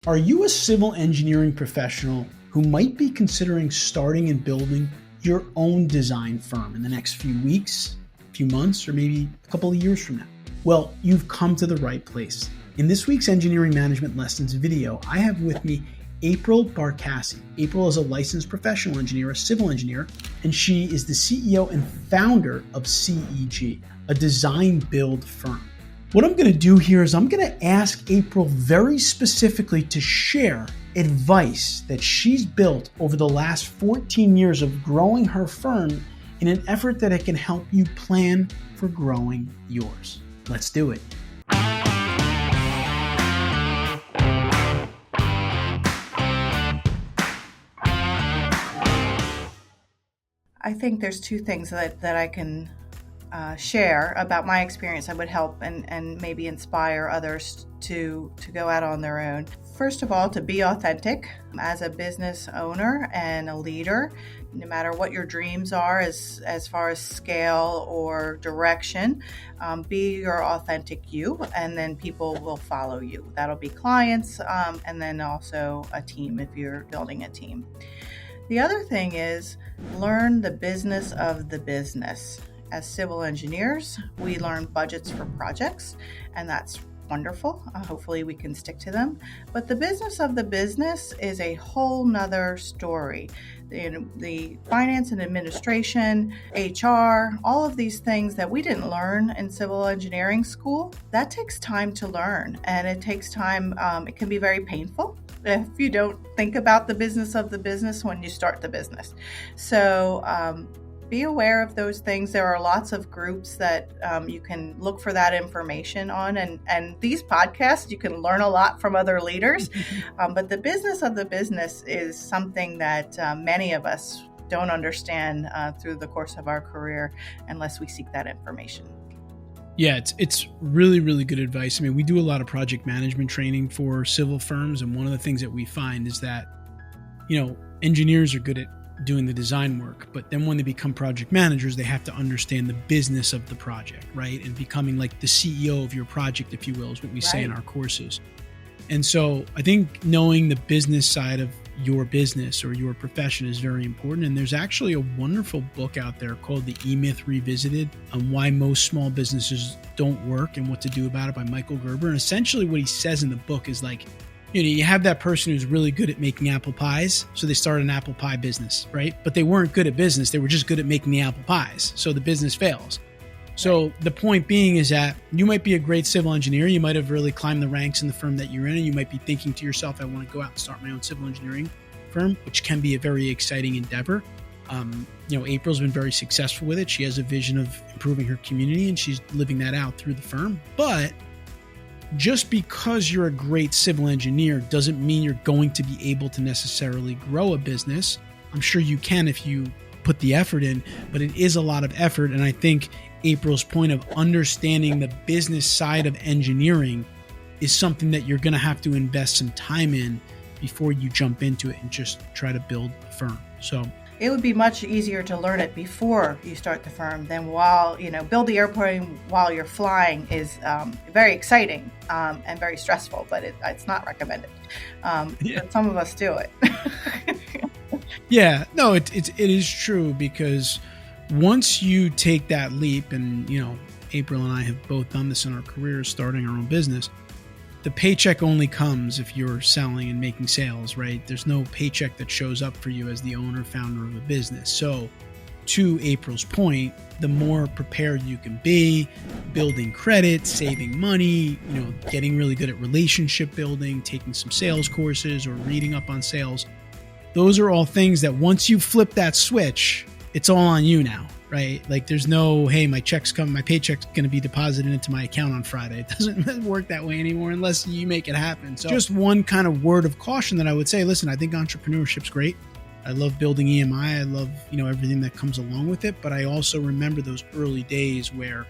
Are you a civil engineering professional who might be considering starting and building your own design firm in the next few weeks, few months, or maybe a couple of years from now? Well, you've come to the right place. In this week's Engineering Management Lessons video, I have with me April Barkasi. April is a licensed professional engineer, a civil engineer, and she is the CEO and founder of CEG, a design build firm. What I'm going to do here is I'm going to ask April very specifically to share advice that she's built over the last 14 years of growing her firm in an effort that it can help you plan for growing yours. Let's do it. I think there's two things that I can share about my experience that would help and maybe inspire others to go out on their own. First of all, to be authentic as a business owner and a leader, no matter what your dreams are as far as scale or direction, be your authentic you, and then people will follow you. That'll be clients, and then also a team if you're building a team. The other thing is learn the business of the business. As civil engineers, we learn budgets for projects, and that's wonderful. Hopefully we can stick to them. But the business of the business is a whole nother story. The finance and administration, HR, all of these things that we didn't learn in civil engineering school, that takes time to learn, and it takes time. It can be very painful if you don't think about the business of the business when you start the business. So be aware of those things. There are lots of groups that you can look for that information on. And these podcasts, you can learn a lot from other leaders. But the business of the business is something that many of us don't understand through the course of our career unless we seek that information. Yeah, it's really, really good advice. I mean, we do a lot of project management training for civil firms. And one of the things that we find is that, engineers are good at doing the design work, but then when they become project managers, they have to understand the business of the project, right? And becoming like the CEO of your project, if you will, is what we say in our courses. And so I think knowing the business side of your business or your profession is very important. And there's actually a wonderful book out there called The E-Myth Revisited on why most small businesses don't work and what to do about it by Michael Gerber. And essentially what he says in the book is like, you have that person who's really good at making apple pies. So they started an apple pie business, right? But they weren't good at business. They were just good at making the apple pies. So the business fails. So the point being is that you might be a great civil engineer. You might have really climbed the ranks in the firm that you're in. And you might be thinking to yourself, I want to go out and start my own civil engineering firm, which can be a very exciting endeavor. April's been very successful with it. She has a vision of improving her community and she's living that out through the firm. But just because you're a great civil engineer doesn't mean you're going to be able to necessarily grow a business. I'm sure you can if you put the effort in, but it is a lot of effort. And I think April's point of understanding the business side of engineering is something that you're going to have to invest some time in before you jump into it and just try to build a firm. So it would be much easier to learn it before you start the firm than build the airplane while you're flying is very exciting and very stressful, but it's not recommended. But some of us do it. Yeah, no, it is true because once you take that leap, and April and I have both done this in our careers, starting our own business, the paycheck only comes if you're selling and making sales, right? There's no paycheck that shows up for you as the owner, founder of a business. So to April's point, the more prepared you can be, building credit, saving money, getting really good at relationship building, taking some sales courses or reading up on sales. Those are all things that once you flip that switch, it's all on you now, right? Like there's no, hey, my paycheck's going to be deposited into my account on Friday. It doesn't work that way anymore unless you make it happen. So just one kind of word of caution that I would say, listen, I think entrepreneurship's great. I love building EMI. I love, everything that comes along with it. But I also remember those early days where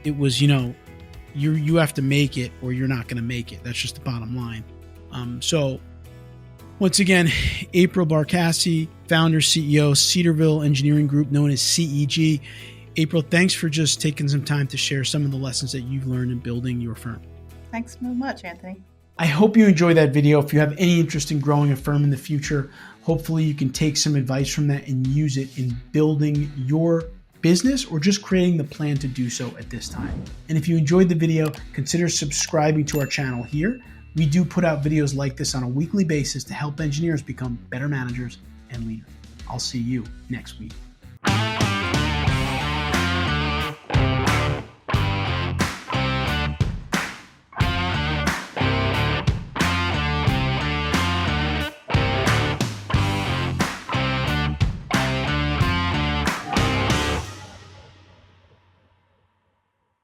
it was, you have to make it or you're not going to make it. That's just the bottom line. So once again, April Barkasi, founder, CEO, Cedarville Engineering Group, known as CEG. April, thanks for just taking some time to share some of the lessons that you've learned in building your firm. Thanks so much, Anthony. I hope you enjoyed that video. If you have any interest in growing a firm in the future, hopefully you can take some advice from that and use it in building your business or just creating the plan to do so at this time. And if you enjoyed the video, consider subscribing to our channel here. We do put out videos like this on a weekly basis to help engineers become better managers and leaders. I'll see you next week.